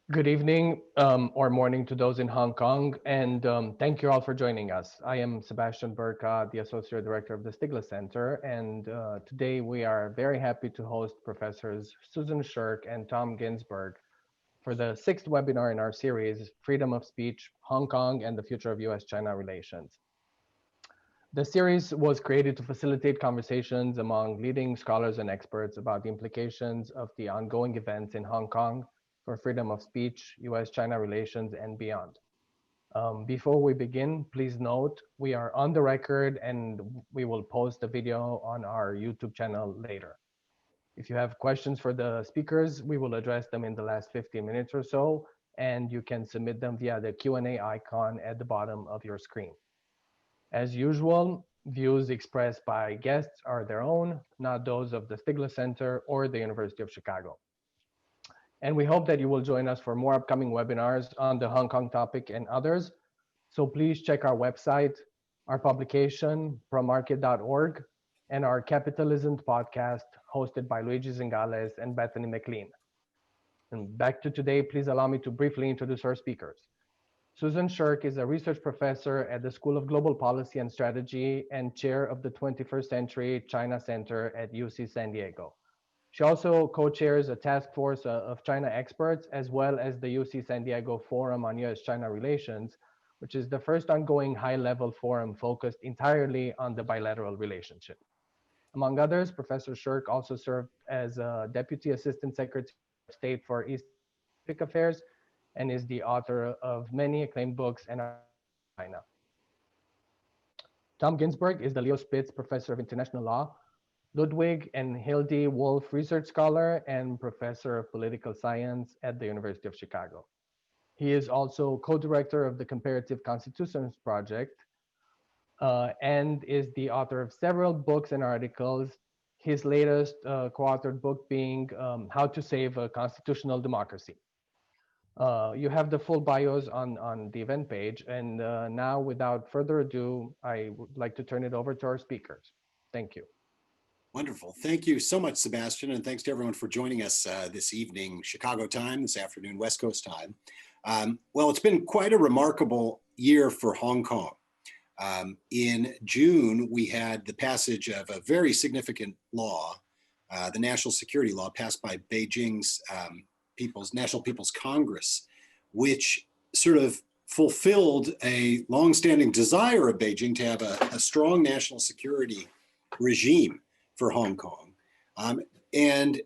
Good evening or morning to those in Hong Kong, and thank you all for joining us. I am Sebastian Burka, the Associate Director of the Stigler Center, and today we are very happy to host Professors Susan Shirk and Tom Ginsburg for the sixth webinar in our series, Freedom of Speech, Hong Kong and the Future of US-China Relations. The series was created to facilitate conversations among leading scholars and experts about the implications of the ongoing events in Hong Kong for freedom of speech, US-China relations, and beyond. Before we begin, please note we are on the record and we will post the video on our YouTube channel later. If you have questions for the speakers, we will address them in the last 15 minutes or so, and you can submit them via the Q&A icon at the bottom of your screen. As usual, views expressed by guests are their own, not those of the Stigler Center or the University of Chicago. And we hope that you will join us for more upcoming webinars on the Hong Kong topic and others. So please check our website, our publication, promarket.org, and our Capitalism podcast hosted by Luigi Zingales and Bethany McLean. And back to today, please allow me to briefly introduce our speakers. Susan Shirk is a research professor at the School of Global Policy and Strategy and chair of the 21st Century China Center at UC San Diego. She also co-chairs a task force of China experts, as well as the UC San Diego Forum on US-China Relations, which is the first ongoing high-level forum focused entirely on the bilateral relationship. Among others, Professor Shirk also served as a Deputy Assistant Secretary of State for East Pacific Affairs and is the author of many acclaimed books and articles on China. Tom Ginsburg is the Leo Spitz Professor of International Law, Ludwig and Hilde Wolf Research Scholar, and Professor of Political Science at the University of Chicago. He is also co-director of the Comparative Constitutions Project and is the author of several books and articles, his latest co-authored book being How to Save a Constitutional Democracy. You have the full bios on the event page. And now, without further ado, I would like to turn it over to our speakers. Thank you. Wonderful. Thank you so much, Sebastian. And thanks to everyone for joining us this evening, Chicago time, this afternoon, West Coast time. Well, it's been quite a remarkable year for Hong Kong. In June, we had the passage of a very significant law, the National Security Law passed by Beijing's National People's Congress, which sort of fulfilled a longstanding desire of Beijing to have a strong national security regime for Hong Kong. And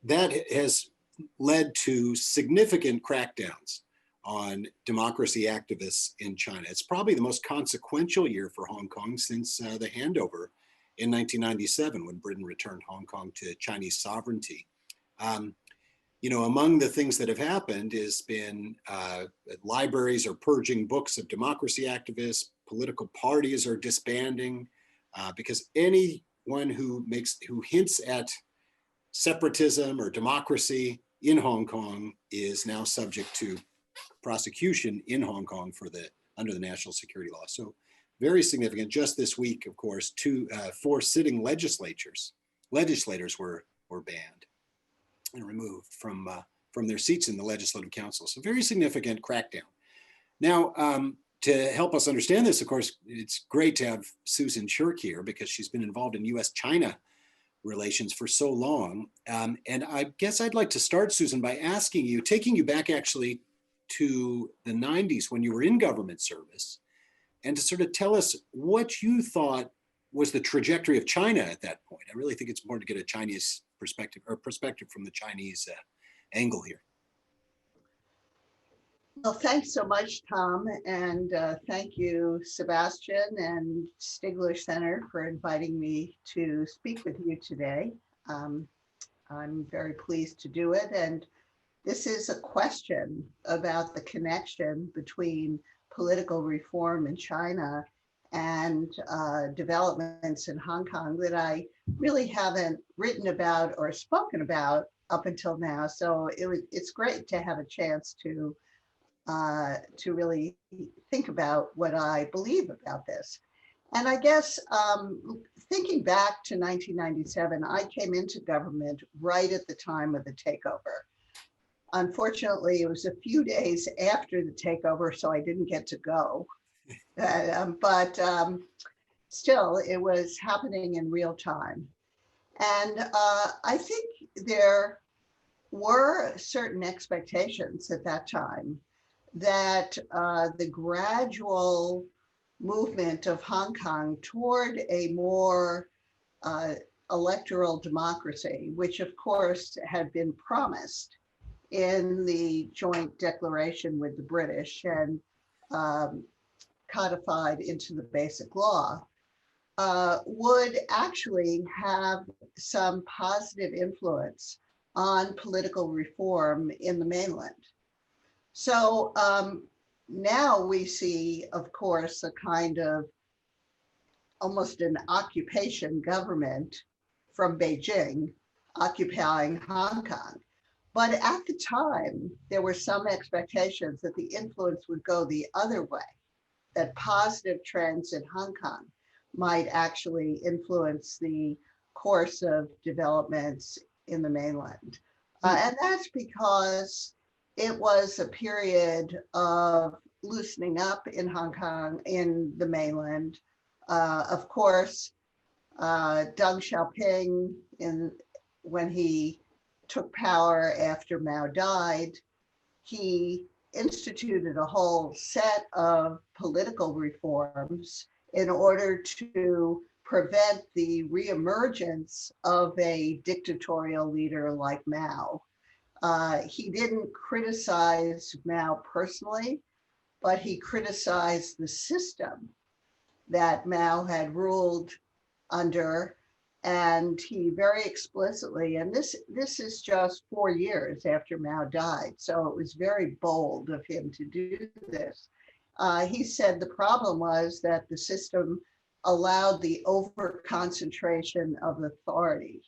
that has led to significant crackdowns on democracy activists in China. It's probably the most consequential year for Hong Kong since the handover in 1997 when Britain returned Hong Kong to Chinese sovereignty. You know, among the things that have happened has been libraries are purging books of democracy activists, political parties are disbanding, because anyone who hints at separatism or democracy in Hong Kong is now subject to prosecution in Hong Kong under the National Security Law. So very significant. Just this week, of course, 4 sitting legislators were banned and removed from their seats in the Legislative Council. So very significant crackdown. Now, to help us understand this, of course, it's great to have Susan Shirk here because she's been involved in US-China relations for so long. And I guess I'd like to start, Susan, by taking you back actually to the 90s when you were in government service, and to sort of tell us what you thought was the trajectory of China at that point. I really think it's important to get a Chinese perspective from the Chinese angle here. Well, thanks so much, Tom, and thank you, Sebastian and Stigler Center for inviting me to speak with you today. I'm very pleased to do it, and this is a question about the connection between political reform in China and developments in Hong Kong that I really haven't written about or spoken about up until now. So it's great to have a chance to really think about what I believe about this. And I guess thinking back to 1997, I came into government right at the time of the takeover. Unfortunately, it was a few days after the takeover, so I didn't get to go. But still, it was happening in real time. And I think there were certain expectations at that time that the gradual movement of Hong Kong toward a more electoral democracy, which of course had been promised in the joint declaration with the British and codified into the basic law, would actually have some positive influence on political reform in the mainland. So now we see, of course, a kind of almost an occupation government from Beijing occupying Hong Kong. But at the time, there were some expectations that the influence would go the other way, that positive trends in Hong Kong might actually influence the course of developments in the mainland. And that's because it was a period of loosening up in Hong Kong, in the mainland. Of course, Deng Xiaoping, when he took power after Mao died, he instituted a whole set of political reforms in order to prevent the reemergence of a dictatorial leader like Mao. He didn't criticize Mao personally, but he criticized the system that Mao had ruled under. And he very explicitly, and this is just 4 years after Mao died, so it was very bold of him to do this. He said the problem was that the system allowed the over-concentration of authority,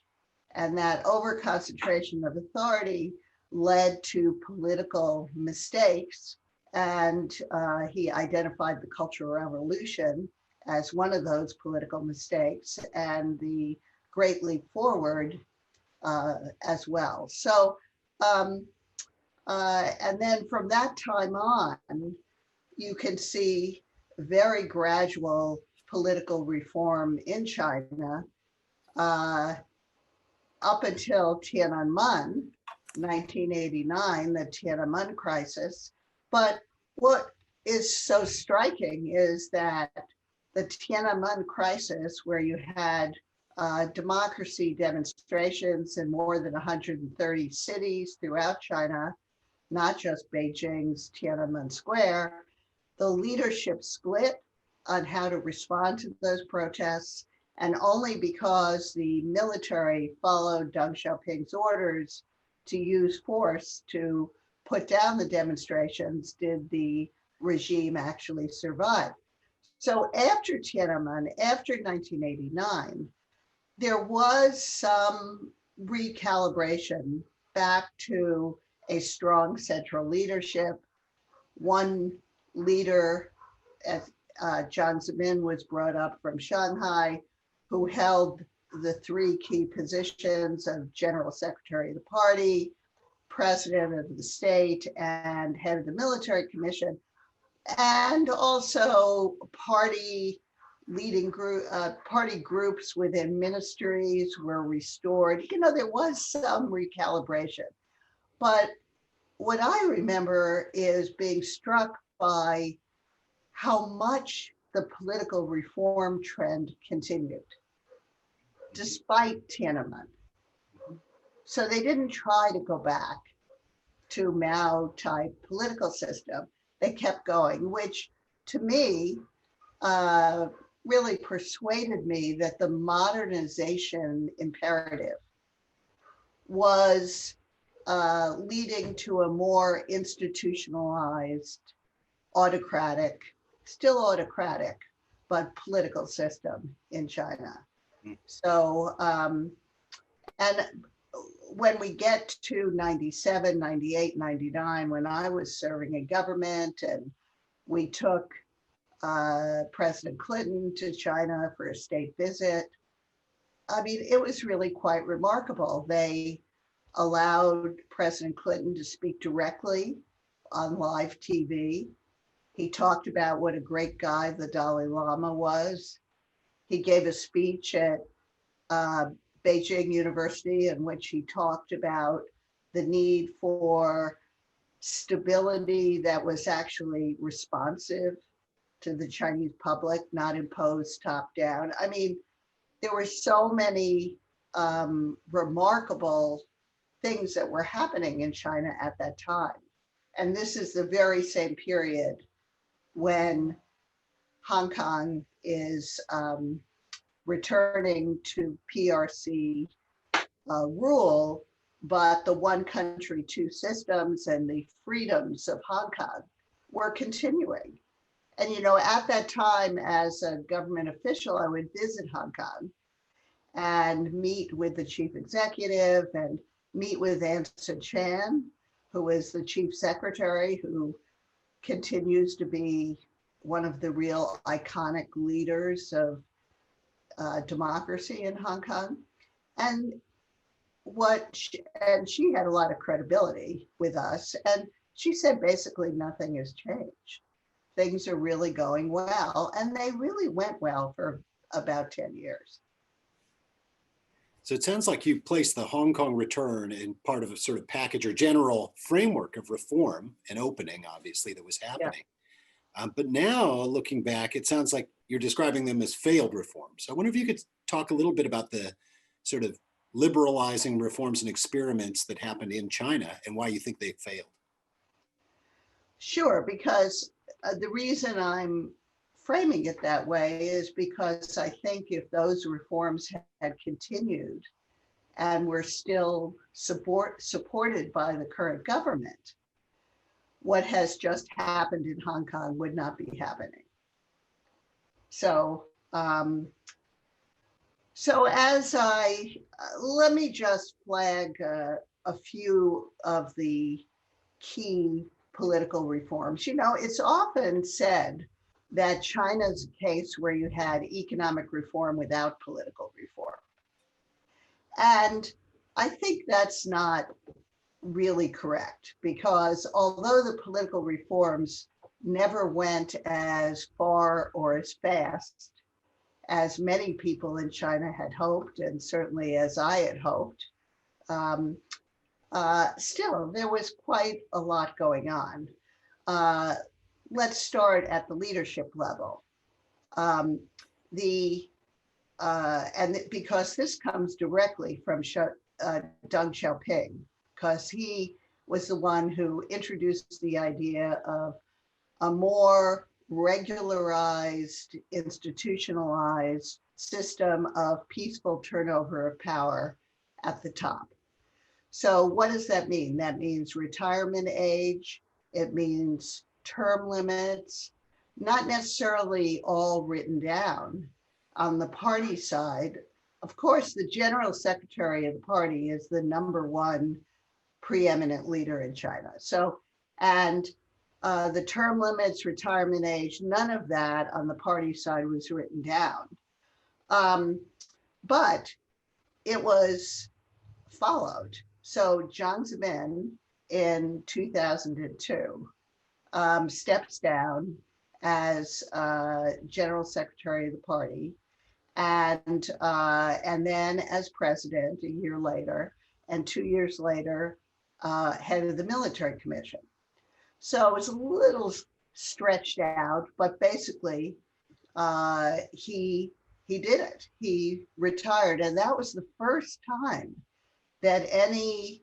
and that over-concentration of authority led to political mistakes. And he identified the Cultural Revolution as one of those political mistakes, and the Great Leap Forward as well. So, and then from that time on, you can see very gradual political reform in China up until Tiananmen, 1989, the Tiananmen crisis. But what is so striking is that the Tiananmen crisis, where you had democracy demonstrations in more than 130 cities throughout China, not just Beijing's Tiananmen Square, the leadership split on how to respond to those protests, and only because the military followed Deng Xiaoping's orders to use force to put down the demonstrations did the regime actually survive. So after Tiananmen, after 1989, there was some recalibration back to a strong central leadership. One leader, as Jiang Zemin, was brought up from Shanghai, who held the 3 key positions of General Secretary of the Party, President of the State, and head of the Military Commission, and also party leading group, party groups within ministries were restored. You know, there was some recalibration, but what I remember is being struck by how much the political reform trend continued, despite Tiananmen. So they didn't try to go back to Mao type political system. They kept going, which to me really persuaded me that the modernization imperative was leading to a more institutionalized, autocratic, still autocratic, but political system in China. So, and when we get to 97, 98, 99, when I was serving in government and we took President Clinton to China for a state visit, I mean, it was really quite remarkable. They allowed President Clinton to speak directly on live TV. He talked about what a great guy the Dalai Lama was. He gave a speech at Beijing University in which he talked about the need for stability that was actually responsive to the Chinese public, not imposed top down. I mean, there were so many remarkable things that were happening in China at that time. And this is the very same period when Hong Kong is returning to PRC rule, but the one country, two systems and the freedoms of Hong Kong were continuing. And, you know, at that time, as a government official, I would visit Hong Kong and meet with the chief executive and meet with Anson Chan, who is the chief secretary, who continues to be one of the real iconic leaders of democracy in Hong Kong. And she had a lot of credibility with us. And she said, basically, nothing has changed. Things are really going well. And they really went well for about 10 years. So it sounds like you placed the Hong Kong return in part of a sort of package or general framework of reform and opening, obviously, that was happening. Yeah. But now, looking back, it sounds like you're describing them as failed reforms. I wonder if you could talk a little bit about the sort of liberalizing reforms and experiments that happened in China and why you think they failed. Sure, because the reason I'm framing it that way is because I think if those reforms had continued and were still supported by the current government, what has just happened in Hong Kong would not be happening. So, let me just flag a few of the key political reforms. You know, it's often said that China's a case where you had economic reform without political reform. And I think that's not really correct, because although the political reforms never went as far or as fast as many people in China had hoped, and certainly as I had hoped, still there was quite a lot going on. Let's start at the leadership level. And because this comes directly from Deng Xiaoping, because he was the one who introduced the idea of a more regularized, institutionalized system of peaceful turnover of power at the top. So what does that mean? That means retirement age. It means term limits, not necessarily all written down. On the party side, of course, the general secretary of the party is the number one preeminent leader in China. So, and the term limits, retirement age, none of that on the party side was written down. But it was followed. So Jiang Zemin in 2002 steps down as general secretary of the party, and then as president a year later, and 2 years later, head of the military commission. So it was a little stretched out, but basically he did it. He retired, and that was the first time that any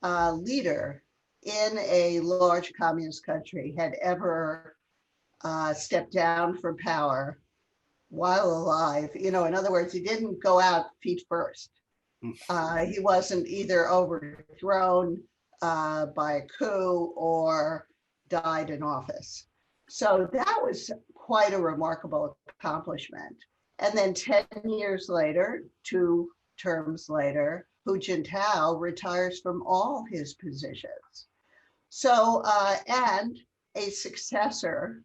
leader in a large communist country had ever stepped down from power while alive. You know, in other words, he didn't go out feet first. He wasn't either overthrown by a coup or died in office. So that was quite a remarkable accomplishment. And then 10 years later, 2 terms later, Hu Jintao retires from all his positions. So, and a successor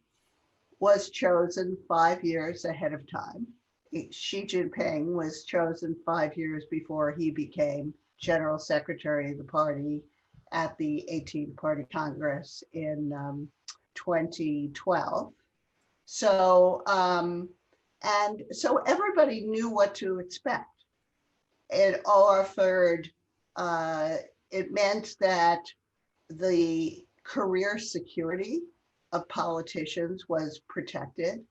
was chosen 5 years ahead of time. Xi Jinping was chosen 5 years before he became general secretary of the party at the 18th Party Congress in 2012. So, and so everybody knew what to expect. It offered, it meant that the career security of politicians was protected.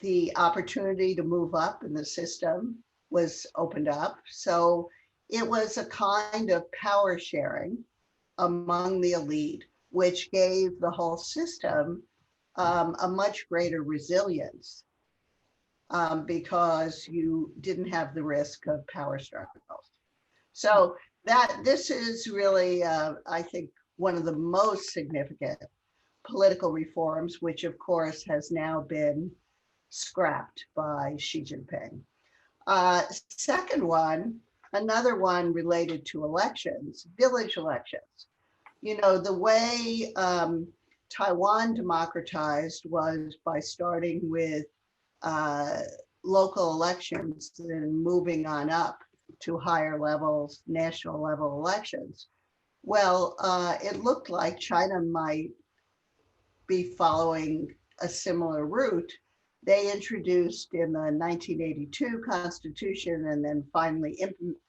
The opportunity to move up in the system was opened up. So it was a kind of power sharing among the elite, which gave the whole system a much greater resilience because you didn't have the risk of power struggles. So this is really, I think, one of the most significant political reforms, which of course has now been scrapped by Xi Jinping. Second one, another one related to elections, village elections. You know, the way Taiwan democratized was by starting with local elections and moving on up to higher levels, national level elections. Well, it looked like China might be following a similar route. They introduced in the 1982 Constitution and then finally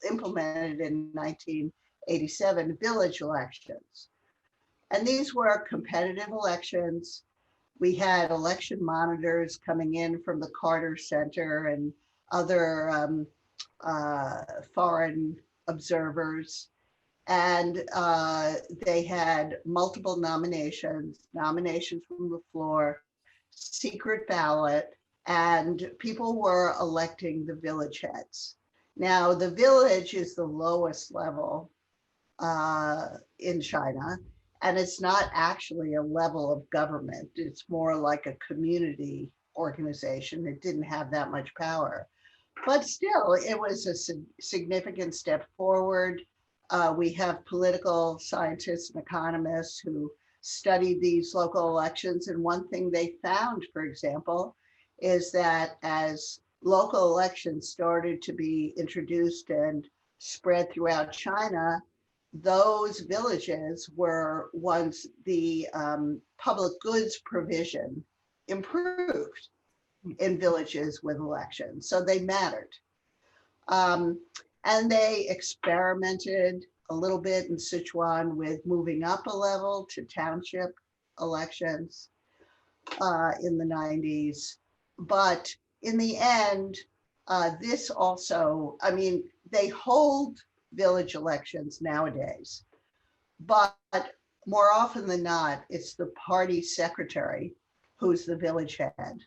implemented in 1987 village elections. And these were competitive elections. We had election monitors coming in from the Carter Center and other foreign observers. And they had multiple nominations from the floor, secret ballot, and people were electing the village heads. Now, the village is the lowest level in China, and it's not actually a level of government. It's more like a community organization. It didn't have that much power. But still, it was a significant step forward. We have political scientists and economists who studied these local elections. And one thing they found, for example, is that as local elections started to be introduced and spread throughout China, those villages were once the public goods provision improved in villages with elections. So they mattered. And they experimented a little bit in Sichuan with moving up a level to township elections in the 90s. But in the end, this also, I mean, they hold village elections nowadays, but more often than not, it's the party secretary who's the village head.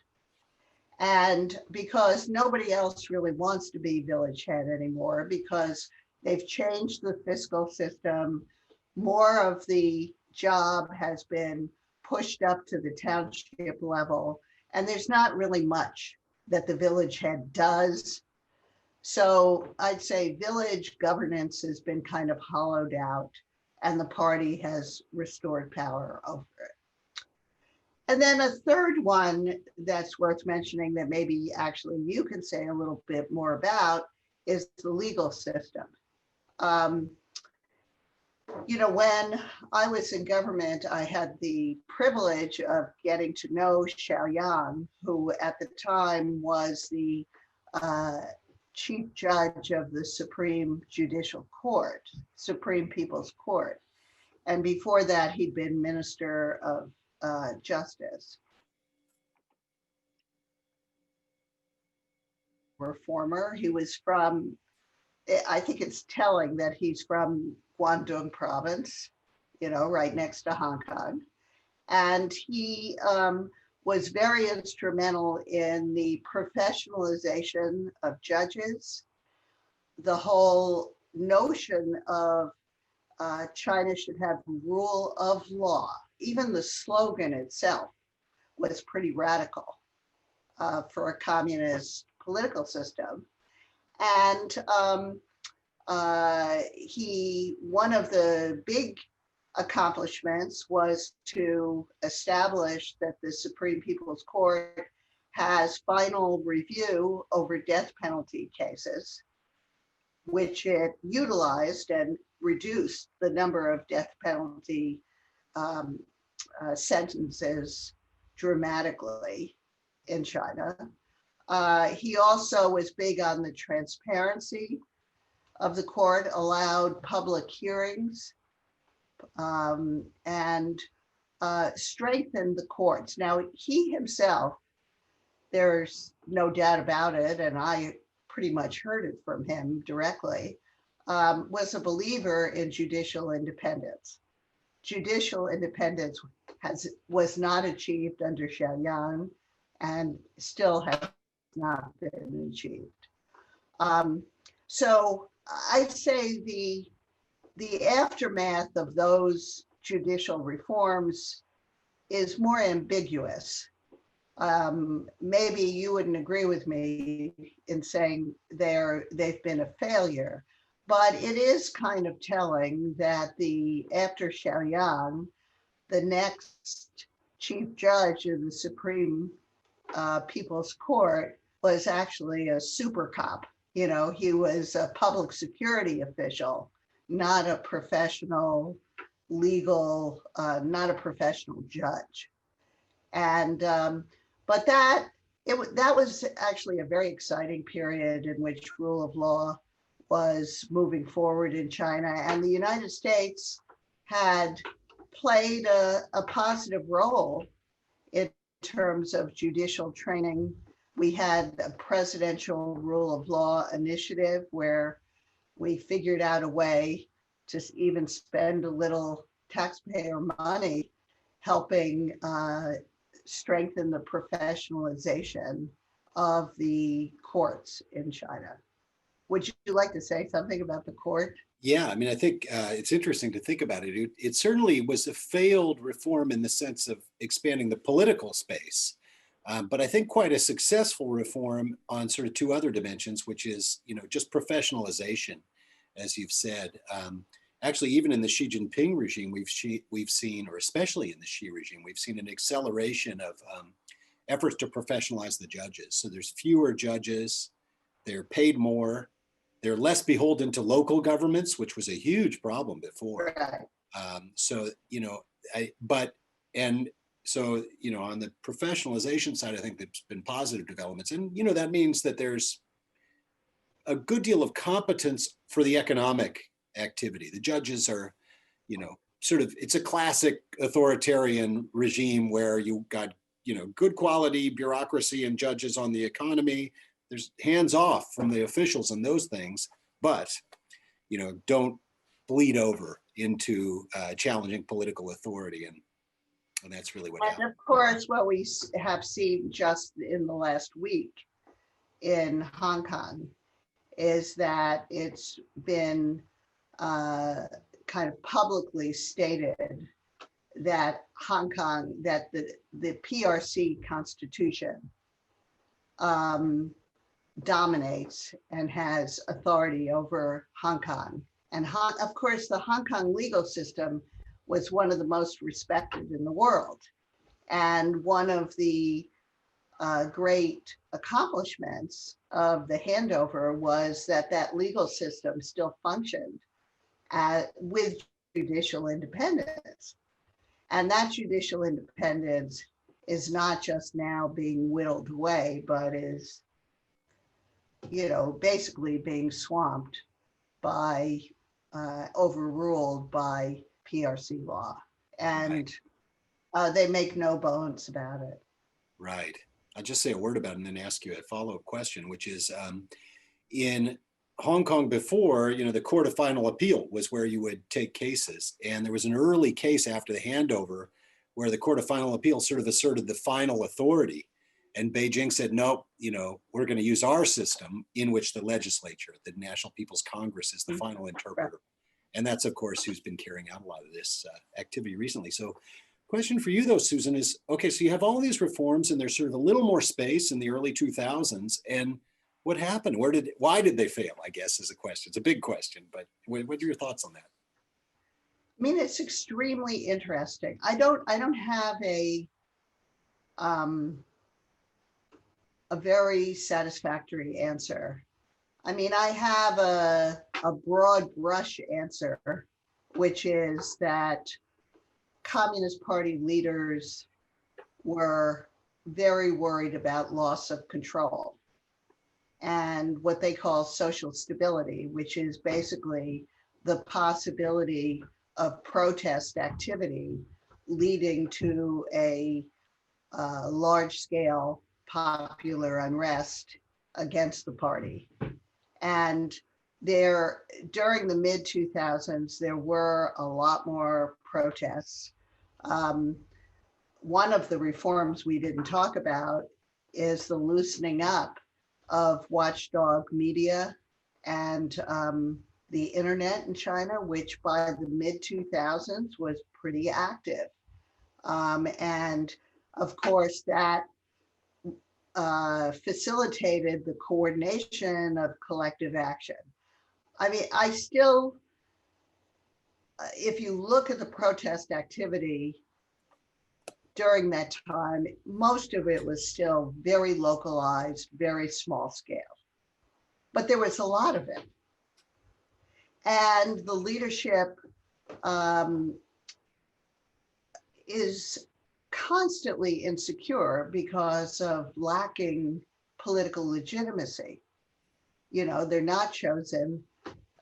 And because nobody else really wants to be village head anymore, because they've changed the fiscal system, more of the job has been pushed up to the township level, and there's not really much that the village head does. So I'd say village governance has been kind of hollowed out, and the party has restored power over it. And then a third one that's worth mentioning that maybe actually you can say a little bit more about is the legal system. You know, when I was in government, I had the privilege of getting to know Xiaoyang, who at the time was the chief judge of the Supreme Judicial Court, Supreme People's Court. And before that, he'd been Minister of Justice. Reformer. He was from, I think it's telling that he's from Guangdong province, you know, right next to Hong Kong. And he was very instrumental in the professionalization of judges, the whole notion of China should have rule of law. Even the slogan itself was pretty radical for a communist political system. And one of the big accomplishments was to establish that the Supreme People's Court has final review over death penalty cases, which it utilized and reduced the number of death penalty sentences dramatically in China. He also was big on the transparency of the court, allowed public hearings, and strengthened the courts. Now, he himself, there's no doubt about it, and I pretty much heard it from him directly, was a believer in judicial independence. Judicial independence was not achieved under Xiaoyang and still has not been achieved. So I'd say the aftermath of those judicial reforms is more ambiguous. Maybe you wouldn't agree with me in saying they've been a failure, but it is kind of telling that after Xiaoyang, the next chief judge of the Supreme People's Court was actually a super cop. You know, he was a public security official, not a professional legal, not a professional judge. And but that was actually a very exciting period in which rule of law was moving forward in China, and the United States had played a positive role in terms of judicial training. We had a presidential rule of law initiative where we figured out a way to even spend a little taxpayer money helping strengthen the professionalization of the courts in China. Would you like to say something about the court? Yeah, I mean, I think it's interesting to think about it. It certainly was a failed reform in the sense of expanding the political space, but I think quite a successful reform on sort of two other dimensions, which is, you know, just professionalization, as you've said. Actually, even in the Xi Jinping regime, we've seen, or especially in the Xi regime, we've seen an acceleration of efforts to professionalize the judges. So there's fewer judges, they're paid more, they're less beholden to local governments, which was a huge problem before. Right. So, you know, so, you know, on the professionalization side, I think there's been positive developments. And, you know, that means that there's a good deal of competence for the economic activity. The judges are, you know, sort of, it's a classic authoritarian regime where you got, you know, good quality bureaucracy and judges on the economy. There's hands off from the officials and those things, but, you know, don't bleed over into challenging political authority. And that's really what happened. And of course, what we have seen just in the last week in Hong Kong is that it's been kind of publicly stated that Hong Kong, that the PRC constitution dominates and has authority over Hong Kong. And of course, the Hong Kong legal system was one of the most respected in the world. And one of the great accomplishments of the handover was that legal system still functioned with judicial independence. And that judicial independence is not just now being whittled away, but is, you know, basically being swamped by, overruled by PRC law. And they make no bones about it. Right. I'll just say a word about it and then ask you a follow-up question, which is in Hong Kong before, you know, the Court of Final Appeal was where you would take cases. And there was an early case after the handover where the Court of Final Appeal sort of asserted the final authority. And Beijing said, no, you know, we're going to use our system in which the legislature, the National People's Congress, is the final interpreter. And that's, of course, who's been carrying out a lot of this activity recently. So question for you, though, Susan, is, okay, so you have all these reforms and there's sort of a little more space in the early 2000s. And what happened? Why did they fail, I guess, is a question. It's a big question, but what are your thoughts on that? I mean, it's extremely interesting. I don't have a very satisfactory answer I mean, I have a broad brush answer, which is that Communist Party leaders were very worried about loss of control and what they call social stability, which is basically the possibility of protest activity leading to a large-scale popular unrest against the party. And during the mid 2000s, there were a lot more protests. One of the reforms we didn't talk about is the loosening up of watchdog media and the internet in China, which by the mid 2000s was pretty active. And of course, that facilitated the coordination of collective action. I mean, if you look at the protest activity during that time, most of it was still very localized, very small scale, but there was a lot of it. And the leadership is constantly insecure because of lacking political legitimacy. You know, they're not chosen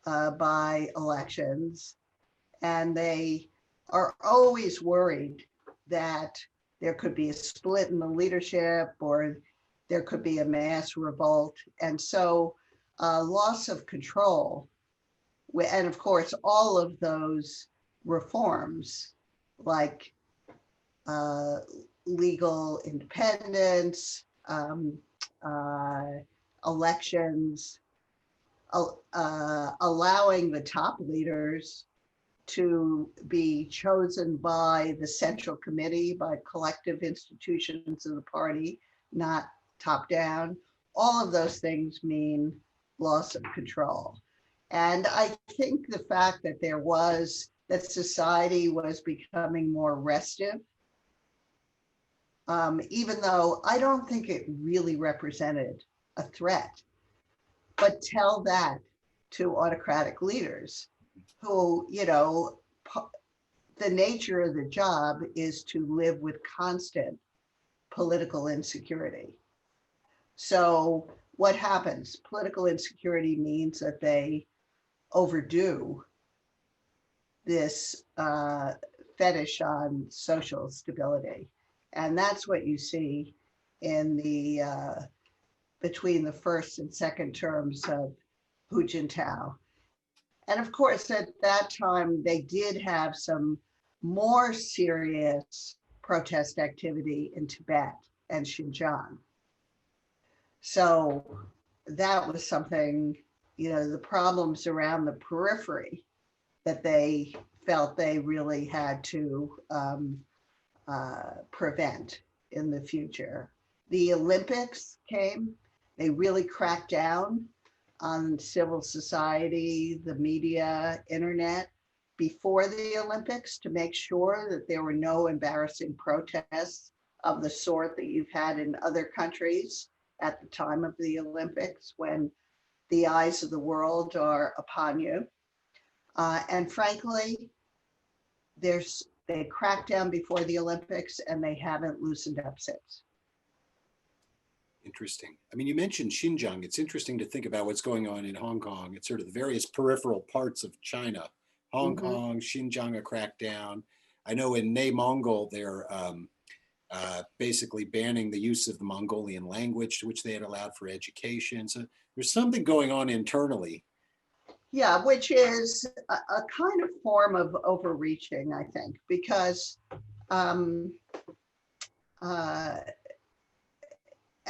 by elections, and they are always worried that there could be a split in the leadership or there could be a mass revolt. And so loss of control, and of course, all of those reforms like legal independence, elections, allowing the top leaders to be chosen by the central committee, by collective institutions of the party, not top down. All of those things mean loss of control. And I think the fact that that society was becoming more restive, even though I don't think it really represented a threat, but tell that to autocratic leaders who, you know, the nature of the job is to live with constant political insecurity. So what happens? Political insecurity means that they overdo this fetish on social stability. And that's what you see in the between the first and second terms of Hu Jintao. And of course, at that time, they did have some more serious protest activity in Tibet and Xinjiang. So that was something, you know, the problems around the periphery that they felt they really had to prevent in the future. The Olympics came, they really cracked down on civil society, the media, internet before the Olympics to make sure that there were no embarrassing protests of the sort that you've had in other countries at the time of the Olympics when the eyes of the world are upon you. And frankly, they cracked down before the Olympics and they haven't loosened up since. Interesting. I mean, you mentioned Xinjiang. It's interesting to think about what's going on in Hong Kong. It's sort of the various peripheral parts of China. Hong Kong, Xinjiang, a crackdown. I know in内Mongol, they're basically banning the use of the Mongolian language, which they had allowed for education. So there's something going on internally. Yeah, which is a kind of form of overreaching, I think, because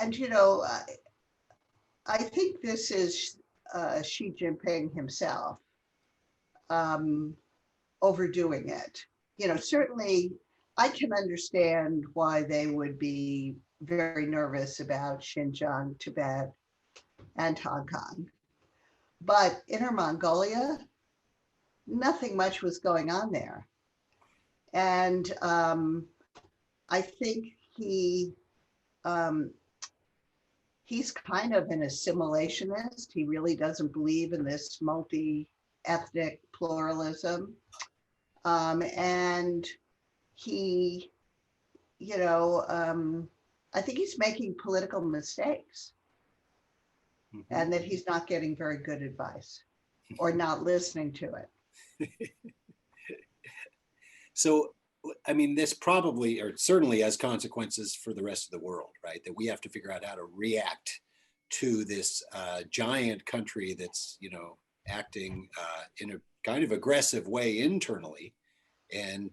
and, you know, I think this is Xi Jinping himself overdoing it. You know, certainly I can understand why they would be very nervous about Xinjiang, Tibet, and Hong Kong. But Inner Mongolia, nothing much was going on there. And I think he he's kind of an assimilationist. He really doesn't believe in this multi-ethnic pluralism. And he, I think he's making political mistakes, and that he's not getting very good advice or not listening to it. So, I mean, this probably, or certainly has consequences for the rest of the world, right? That we have to figure out how to react to this giant country that's, acting in a kind of aggressive way internally and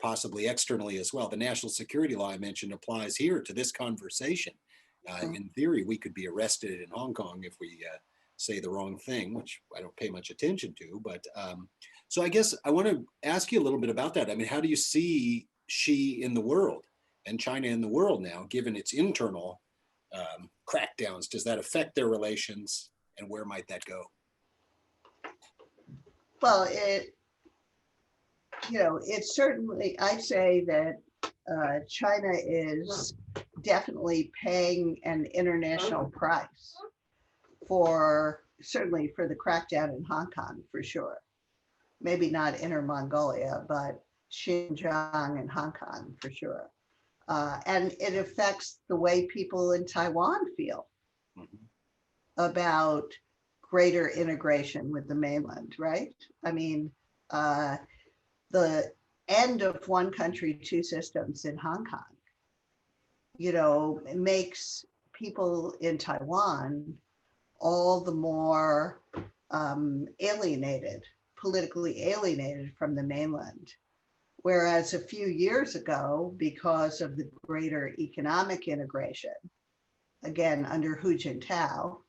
possibly externally as well. The national security law I mentioned applies here to this conversation. In theory, we could be arrested in Hong Kong if we say the wrong thing, which I don't pay much attention to. But so I guess I want to ask you a little bit about that. I mean, how do you see Xi in the world and China in the world now, given its internal crackdowns? Does that affect their relations, and where might that go? Well, it's certainly, I'd say that China is definitely paying an international price certainly for the crackdown in Hong Kong, for sure. Maybe not Inner Mongolia, but Xinjiang and Hong Kong, for sure. And it affects the way people in Taiwan feel about greater integration with the mainland, right? I mean, the end of one country, two systems in Hong Kong, it makes people in Taiwan all the more politically alienated from the mainland. Whereas a few years ago, because of the greater economic integration, again, under Hu Jintao,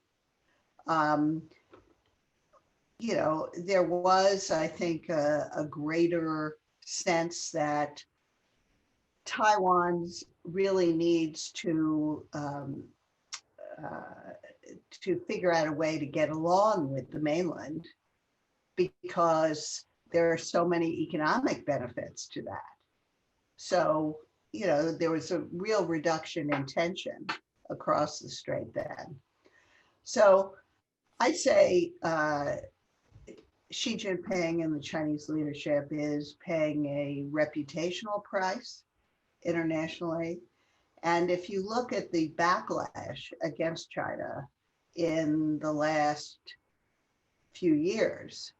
there was, I think, a greater sense that Taiwan really needs to figure out a way to get along with the mainland, because there are so many economic benefits to that. So, there was a real reduction in tension across the strait then. So I'd say Xi Jinping and the Chinese leadership is paying a reputational price internationally. And if you look at the backlash against China in the last few years,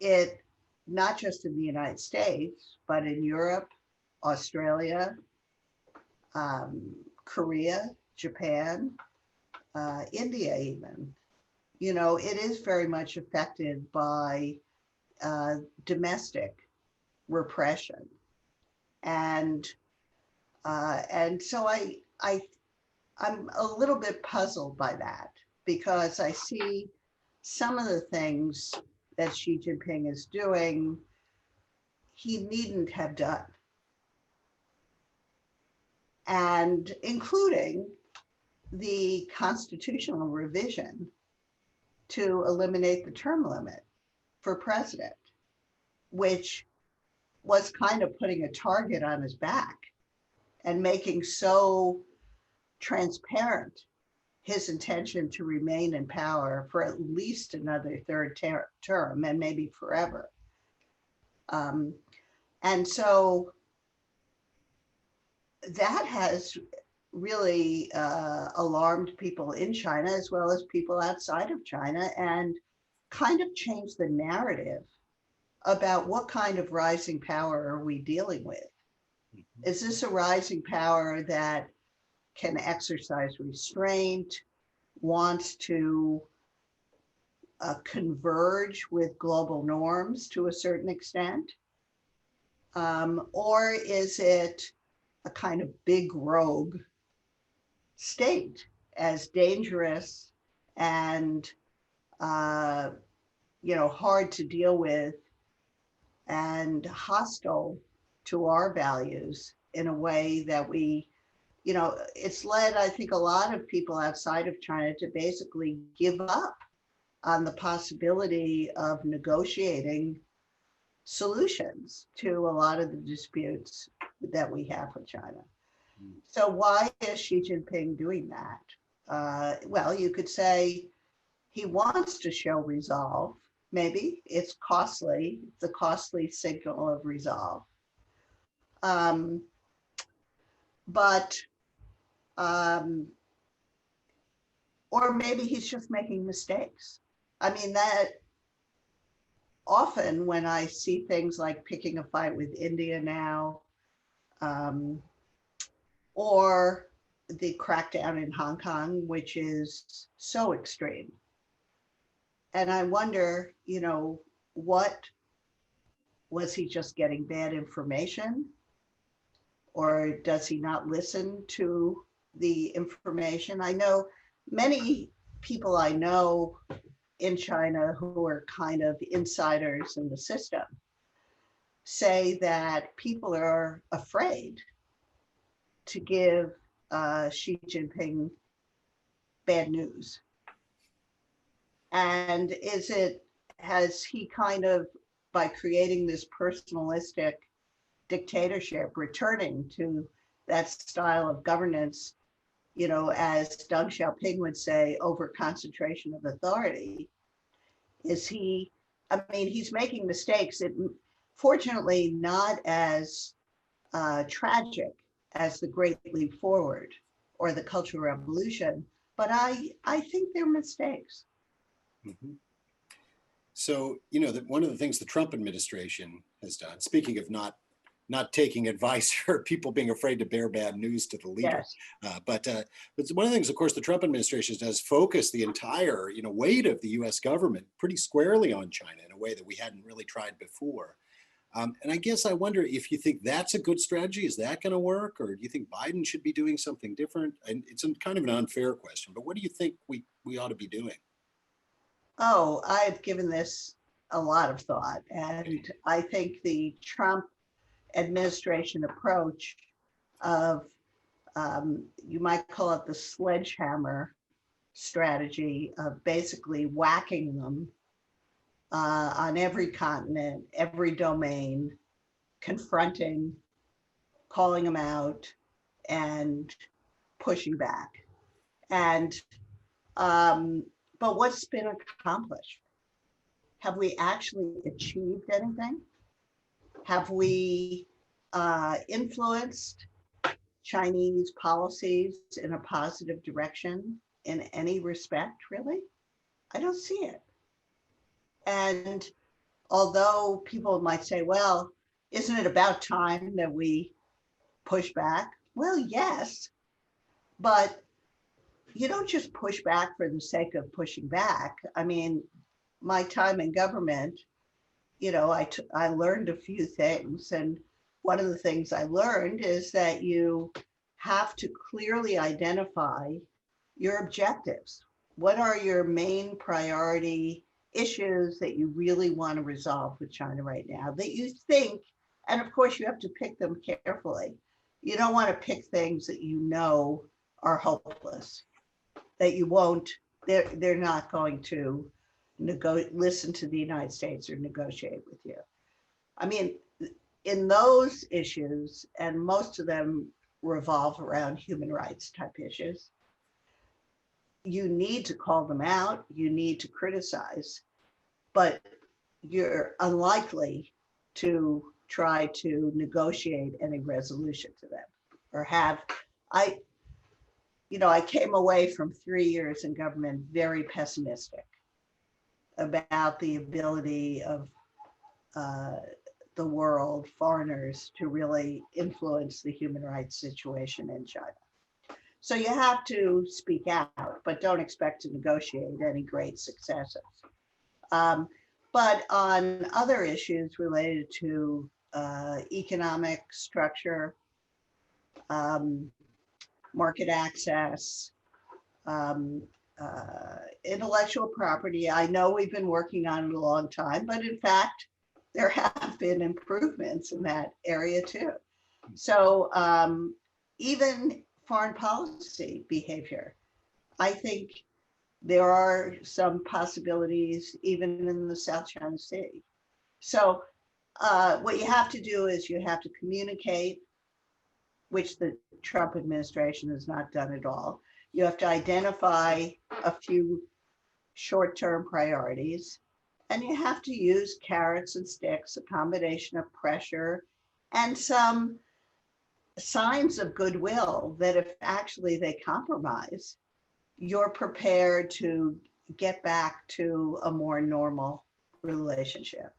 it, not just in the United States, but in Europe, Australia, Korea, Japan, India even, it is very much affected by domestic repression. And so I'm a little bit puzzled by that, because I see some of the things that Xi Jinping is doing, he needn't have done. And including the constitutional revision to eliminate the term limit for president, which was kind of putting a target on his back and making so transparent his intention to remain in power for at least another third term and maybe forever. And so that has really alarmed people in China as well as people outside of China, and kind of changed the narrative about what kind of rising power are we dealing with. Is this a rising power that can exercise restraint, wants to converge with global norms to a certain extent? Or is it a kind of big rogue state, as dangerous and hard to deal with and hostile to our values in a way that we, it's led, I think, a lot of people outside of China to basically give up on the possibility of negotiating solutions to a lot of the disputes that we have with China. So why is Xi Jinping doing that? Well, you could say he wants to show resolve. Maybe it's costly, the costly signal of resolve. But or maybe he's just making mistakes. I mean, that often when I see things like picking a fight with India now, or the crackdown in Hong Kong, which is so extreme. And I wonder, what was he just getting bad information? Or does he not listen to the information? I know many people I know in China who are kind of insiders in the system say that people are afraid to give Xi Jinping bad news. And has he kind of, by creating this personalistic dictatorship, returning to that style of governance, as Deng Xiaoping would say, over concentration of authority, he's making mistakes. Fortunately, not as tragic as the Great Leap Forward or the Cultural Revolution, but I think they're mistakes. Mm-hmm. So, one of the things the Trump administration has done, speaking of not taking advice or people being afraid to bear bad news to the leader, yes. But one of the things, of course, the Trump administration does focus the entire, weight of the U.S. government pretty squarely on China in a way that we hadn't really tried before. And I guess I wonder if you think that's a good strategy. Is that going to work? Or do you think Biden should be doing something different? And it's kind of an unfair question, but what do you think we ought to be doing? Oh, I've given this a lot of thought. And I think the Trump administration approach of, you might call it the sledgehammer strategy of basically whacking them on every continent, every domain, confronting, calling them out, and pushing back. And but what's been accomplished? Have we actually achieved anything? Have we influenced Chinese policies in a positive direction in any respect, really? I don't see it. And although people might say, well, isn't it about time that we push back? Well, yes, but you don't just push back for the sake of pushing back. I mean, my time in government, I learned a few things. And one of the things I learned is that you have to clearly identify your objectives. What are your main priority issues that you really want to resolve with China right now that you think, and of course you have to pick them carefully. You don't want to pick things that are hopeless, that you won't, they're not going to listen to the United States or negotiate with you. I mean, in those issues, and most of them revolve around human rights type issues, you need to call them out, you need to criticize, but you're unlikely to try to negotiate any resolution to them or I came away from 3 years in government very pessimistic about the ability of the world, foreigners, to really influence the human rights situation in China. So you have to speak out, but don't expect to negotiate any great successes. But on other issues related to economic structure, market access, intellectual property, I know we've been working on it a long time, but in fact, there have been improvements in that area too. So even foreign policy behavior, I think there are some possibilities even in the South China Sea. So what you have to do is you have to communicate which the Trump administration has not done at all. You have to identify a few short-term priorities, and you have to use carrots and sticks, a combination of pressure and some signs of goodwill that if actually they compromise, you're prepared to get back to a more normal relationship.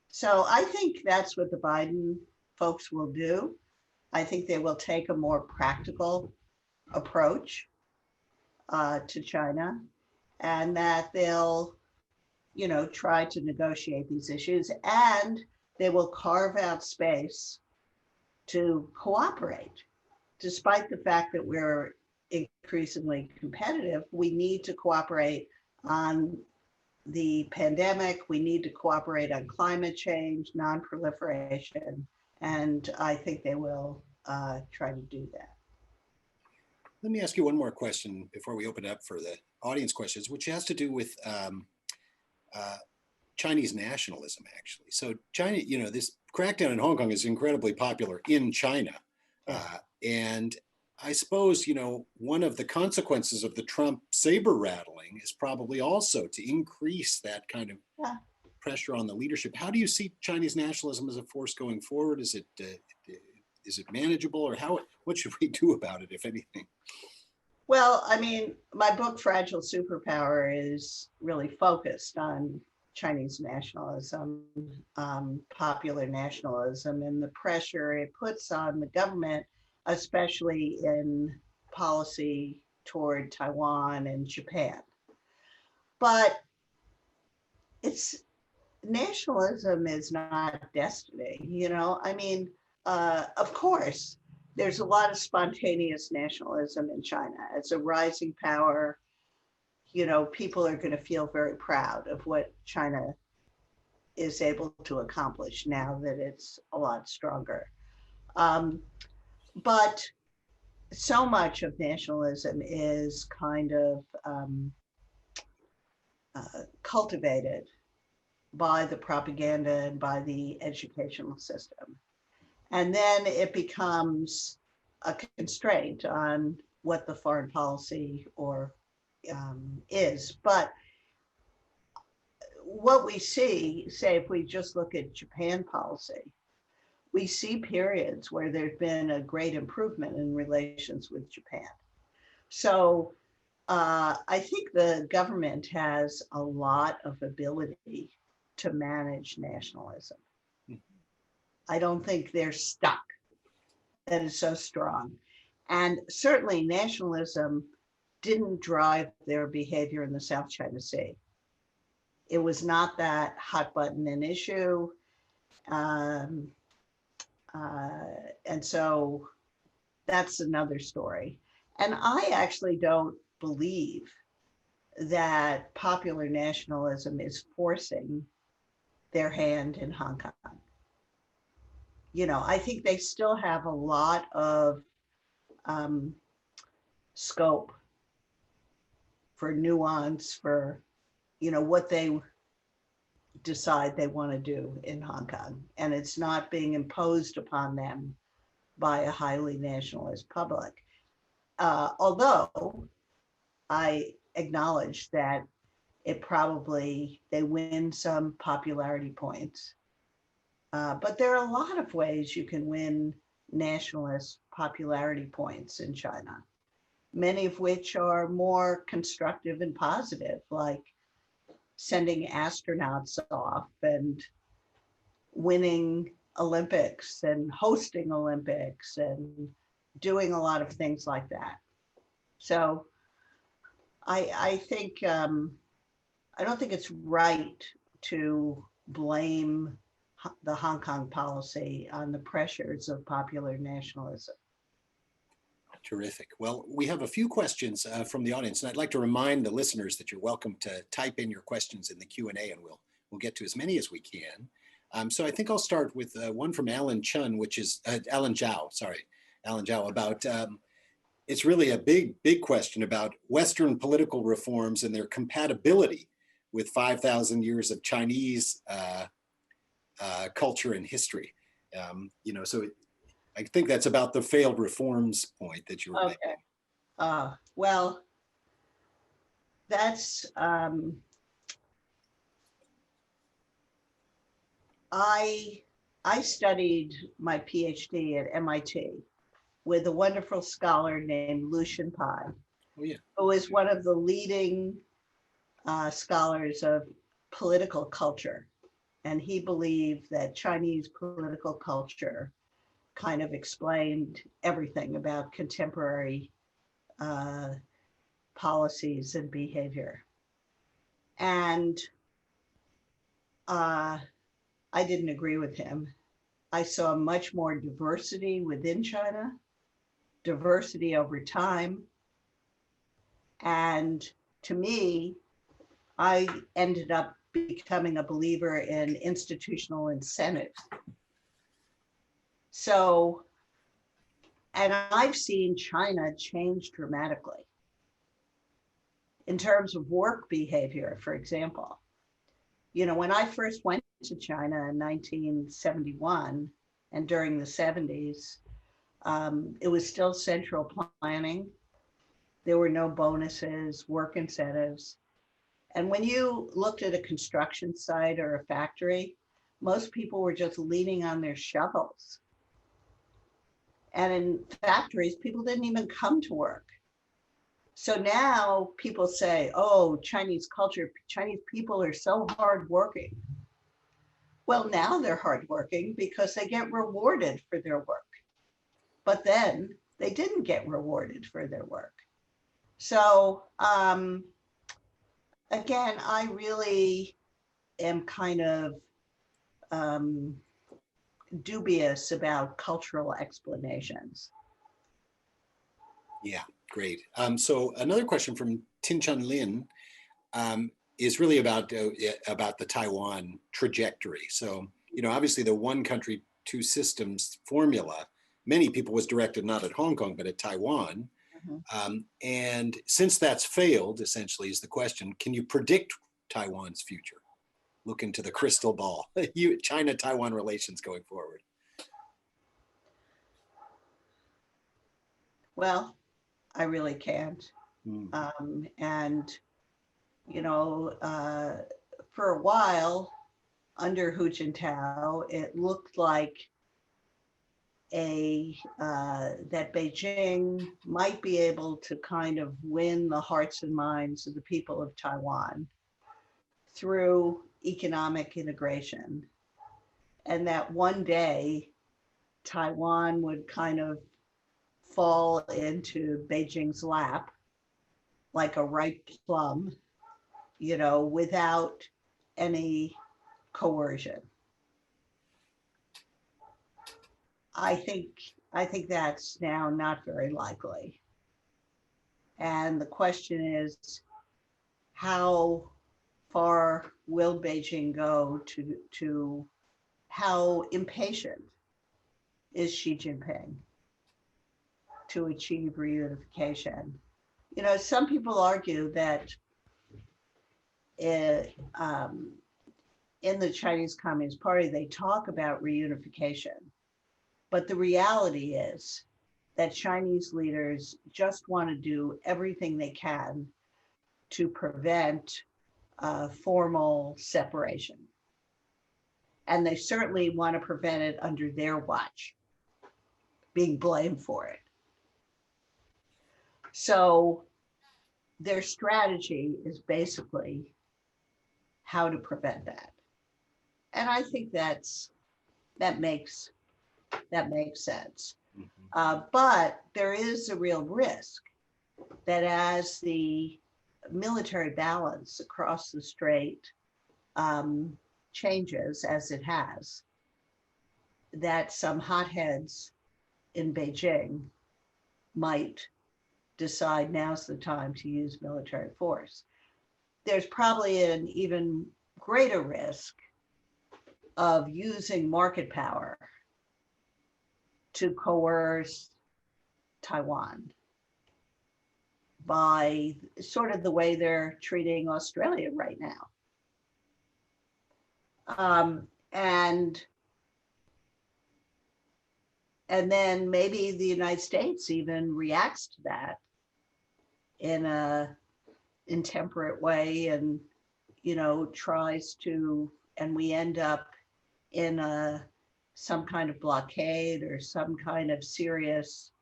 So I think that's what the Biden folks will do. I think they will take a more practical approach to China, and that they'll, try to negotiate these issues, and they will carve out space to cooperate. Despite the fact that we're increasingly competitive, we need to cooperate on the pandemic, we need to cooperate on climate change, non-proliferation, and I think they will try to do that. Let me ask you one more question before we open it up for the audience questions, which has to do with Chinese nationalism, actually. So China, this crackdown in Hong Kong is incredibly popular in China. And I suppose, one of the consequences of the Trump saber rattling is probably also to increase that kind of pressure on the leadership. How do you see Chinese nationalism as a force going forward? Is it manageable, or what should we do about it, if anything? Well, I mean, my book, Fragile Superpower, is really focused on Chinese nationalism, popular nationalism, and the pressure it puts on the government, especially in policy toward Taiwan and Japan. But nationalism is not destiny, I mean, of course, there's a lot of spontaneous nationalism in China. It's a rising power. People are going to feel very proud of what China is able to accomplish now that it's a lot stronger. But so much of nationalism is kind of cultivated by the propaganda and by the educational system. And then it becomes a constraint on what the foreign policy is. But what we see, say, if we just look at Japan policy, we see periods where there's been a great improvement in relations with Japan. So I think the government has a lot of ability to manage nationalism. I don't think they're stuck. That is so strong. And certainly nationalism didn't drive their behavior in the South China Sea. It was not that hot button an issue. And so that's another story. And I actually don't believe that popular nationalism is forcing their hand in Hong Kong. I think they still have a lot of scope for nuance, for, what they decide they want to do in Hong Kong. And it's not being imposed upon them by a highly nationalist public. Although I acknowledge that they win some popularity points. But there are a lot of ways you can win nationalist popularity points in China, many of which are more constructive and positive, like sending astronauts off and winning Olympics and hosting Olympics and doing a lot of things like that. So I think, I don't think it's right to blame the Hong Kong policy on the pressures of popular nationalism. Terrific. Well, we have a few questions from the audience, and I'd like to remind the listeners that you're welcome to type in your questions in the Q&A, and we'll get to as many as we can. So I think I'll start with one from Alan Zhao, about, it's really a big question about Western political reforms and their compatibility with 5,000 years of Chinese culture and history. So I think that's about the failed reforms point that you were making. Okay. Well, that's, I studied my PhD at MIT with a wonderful scholar named Lucian Pai, who is one of the leading scholars of political culture. And he believed that Chinese political culture kind of explained everything about contemporary policies and behavior. And I didn't agree with him. I saw much more diversity within China, diversity over time. And to me, I ended up becoming a believer in institutional incentives. So, and I've seen China change dramatically in terms of work behavior, for example. You know, when I first went to China in 1971 and during the 70s, it was still central planning. There were no bonuses, work incentives. And when you looked at a construction site or a factory, most people were just leaning on their shovels. And in factories, people didn't even come to work. So now people say, oh, Chinese culture, Chinese people are so hardworking. Well, now they're hardworking because they get rewarded for their work. But then they didn't get rewarded for their work. So again, I really am kind of dubious about cultural explanations. Yeah, great. So another question from Tin Chun Lin is really about the Taiwan trajectory. So, you know, obviously the one country, two systems formula, many people was directed not at Hong Kong, but at Taiwan. Mm-hmm. And since that's failed, essentially, is the question, can you predict Taiwan's future? Look into the crystal ball, China-Taiwan relations going forward. Well, I really can't. And, you know, for a while under Hu Jintao, it looked like that Beijing might be able to kind of win the hearts and minds of the people of Taiwan through economic integration. And that one day Taiwan would kind of fall into Beijing's lap like a ripe plum, you know, without any coercion. I think that's now not very likely. And the question is, how far will Beijing go to how impatient is Xi Jinping to achieve reunification? You know, some people argue that in the Chinese Communist Party, they talk about reunification. But the reality is that Chinese leaders just want to do everything they can to prevent formal separation. And they certainly want to prevent it under their watch, being blamed for it. So their strategy is basically how to prevent that. And I think that makes sense. Mm-hmm. But there is a real risk that as the military balance across the strait changes, as it has, that some hotheads in Beijing might decide now's the time to use military force. There's probably an even greater risk of using market power to coerce Taiwan by sort of the way they're treating Australia right now. And and then maybe the United States even reacts to that in a intemperate way, and tries to, and we end up in some kind of blockade or some kind of serious,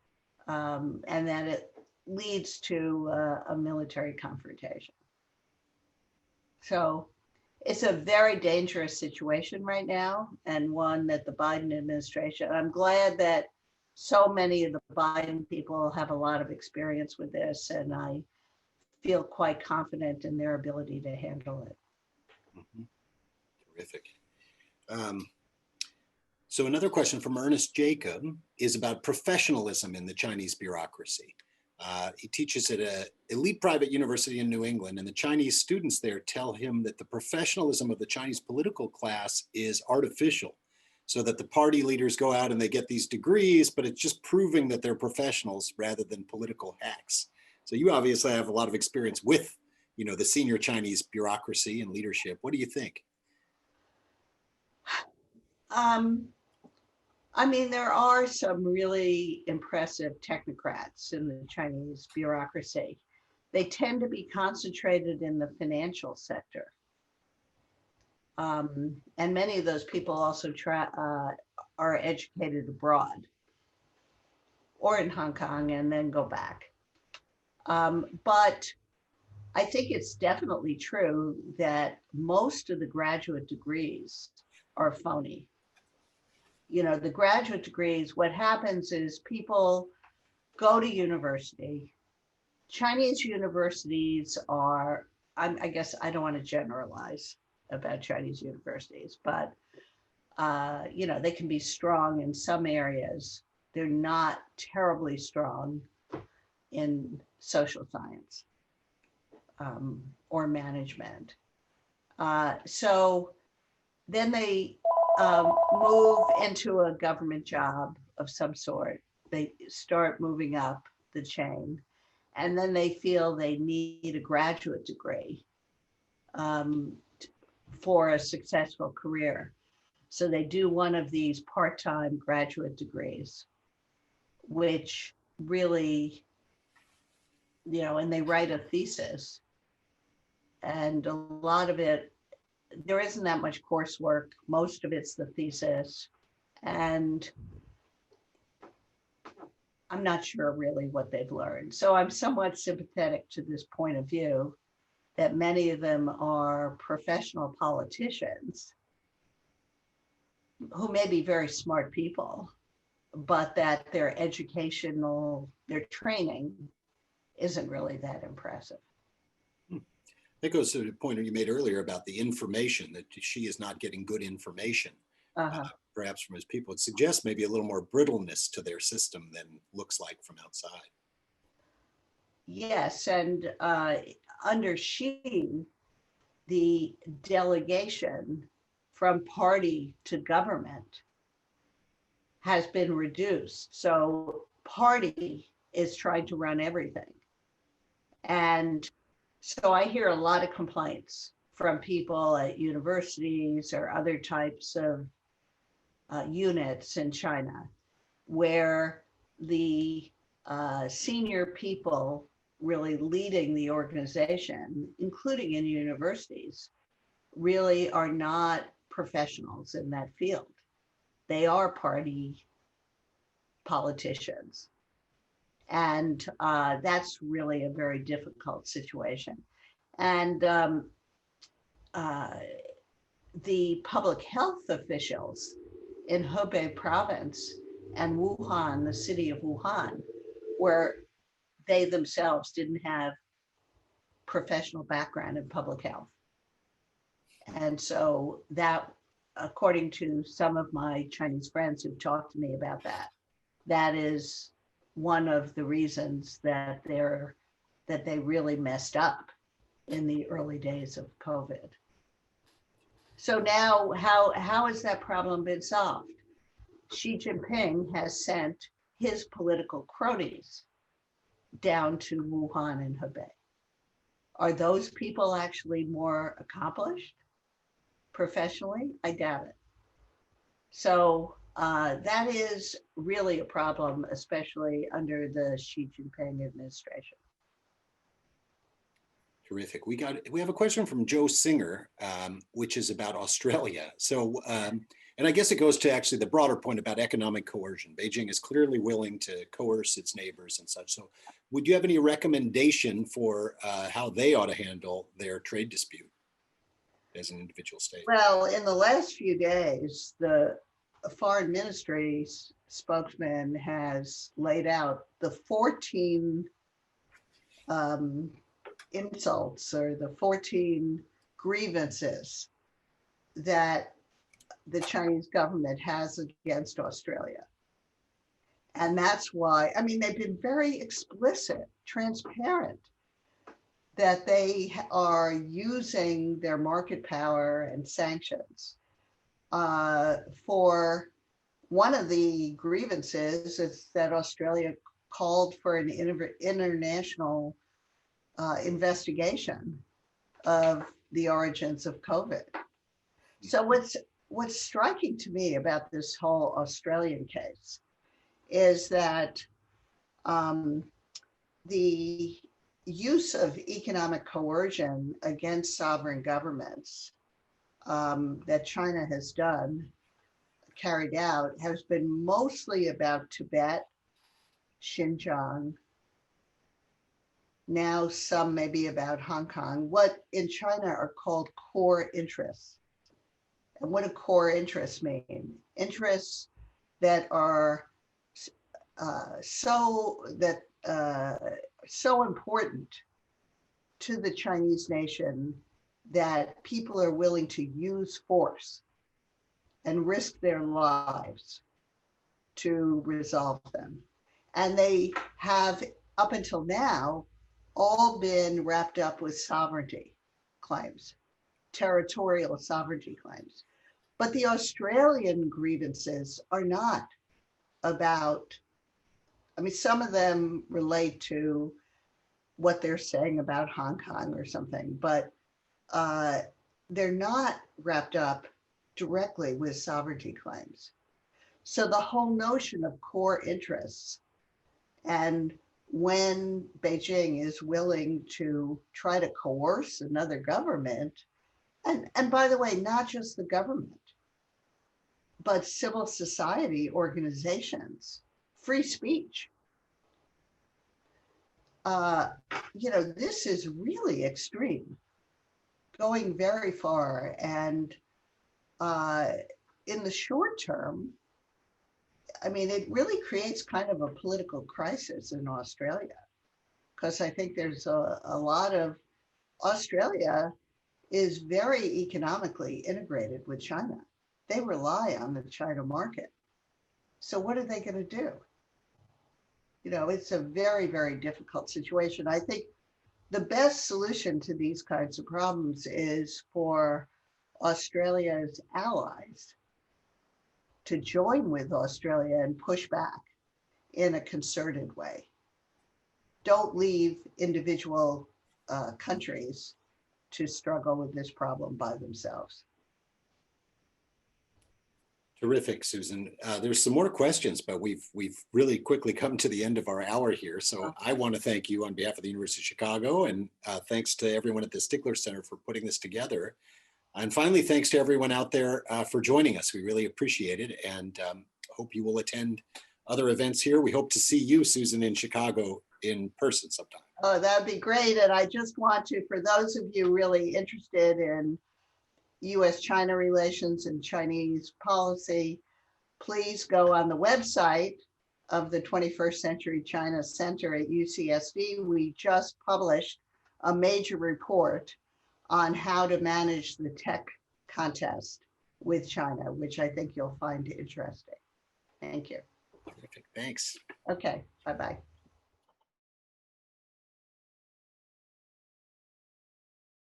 and then it leads to a military confrontation. So it's a very dangerous situation right now, and one that the Biden administration, I'm glad that so many of the Biden people have a lot of experience with this, and I feel quite confident in their ability to handle it. Mm-hmm. Terrific. So another question from Ernest Jacob is about professionalism in the Chinese bureaucracy. He teaches at an elite private university in New England, and the Chinese students there tell him that the professionalism of the Chinese political class is artificial, so that the party leaders go out and they get these degrees, but it's just proving that they're professionals rather than political hacks. So you obviously have a lot of experience with, the senior Chinese bureaucracy and leadership. What do you think? I mean, there are some really impressive technocrats in the Chinese bureaucracy. They tend to be concentrated in the financial sector. And many of those people also are educated abroad or in Hong Kong and then go back. But I think it's definitely true that most of the graduate degrees are phony. The graduate degrees, what happens is people go to university. Chinese universities are, I guess I don't want to generalize about Chinese universities, but they can be strong in some areas. They're not terribly strong in social science or management. So then they move into a government job of some sort. They start moving up the chain, and then they feel they need a graduate degree for a successful career. So they do one of these part-time graduate degrees, which really, and they write a thesis, and a lot of it, there isn't that much coursework. Most of it's the thesis. And I'm not sure really what they've learned. So I'm somewhat sympathetic to this point of view that many of them are professional politicians who may be very smart people, but that their training isn't really that impressive. That goes to the point you made earlier about the information, that she is not getting good information, perhaps from his people. It suggests maybe a little more brittleness to their system than looks like from outside. Yes, and under Xi, the delegation from party to government has been reduced. So party is trying to run everything. And so I hear a lot of complaints from people at universities or other types of units in China, where the senior people really leading the organization, including in universities, really are not professionals in that field. They are party politicians. And that's really a very difficult situation. And the public health officials in Hebei province and Wuhan, the city of Wuhan, where they themselves didn't have professional background in public health. And so that, according to some of my Chinese friends who've talked to me about that, that is one of the reasons that they really messed up in the early days of COVID. So now, how has that problem been solved? Xi Jinping has sent his political cronies down to Wuhan and Hebei. Are those people actually more accomplished professionally? I doubt it. So That is really a problem, especially under the Xi Jinping administration. Terrific. We have a question from Joe Singer, which is about Australia. So, and I guess it goes to actually the broader point about economic coercion. Beijing is clearly willing to coerce its neighbors and such. So would you have any recommendation for how they ought to handle their trade dispute as an individual state? Well, in the last few days, the foreign ministry's spokesman has laid out the 14 insults or the 14 grievances that the Chinese government has against Australia. And that's why, I mean, they've been very explicit, transparent, that they are using their market power and sanctions. For one of the grievances is that Australia called for an international investigation of the origins of COVID. So what's striking to me about this whole Australian case is that the use of economic coercion against sovereign governments that China has carried out, has been mostly about Tibet, Xinjiang, now some maybe about Hong Kong, what in China are called core interests. And what do core interests mean? Interests that are so important to the Chinese nation that people are willing to use force and risk their lives to resolve them. And they have, up until now, all been wrapped up with sovereignty claims, territorial sovereignty claims. But the Australian grievances are not about, I mean, some of them relate to what they're saying about Hong Kong or something, but they're not wrapped up directly with sovereignty claims. So the whole notion of core interests, and when Beijing is willing to try to coerce another government, and by the way, not just the government, but civil society organizations, free speech. This is really extreme, going very far. And in the short term, I mean, it really creates kind of a political crisis in Australia, because I think there's a lot of, Australia is very economically integrated with China. They rely on the China market. So what are they going to do? It's a very, very difficult situation. I think the best solution to these kinds of problems is for Australia's allies to join with Australia and push back in a concerted way. Don't leave individual countries to struggle with this problem by themselves. Terrific, Susan. There's some more questions, but we've really quickly come to the end of our hour here. So I want to thank you on behalf of the University of Chicago, and thanks to everyone at the Stigler Center for putting this together. And finally, thanks to everyone out there for joining us. We really appreciate it, and hope you will attend other events here. We hope to see you, Susan, in Chicago in person sometime. Oh, that would be great. And I just want to, for those of you really interested in US-China relations and Chinese policy, please go on the website of the 21st Century China Center at UCSD. We just published a major report on how to manage the tech contest with China, which I think you'll find interesting. Thank you. Terrific. Thanks. Okay, bye-bye.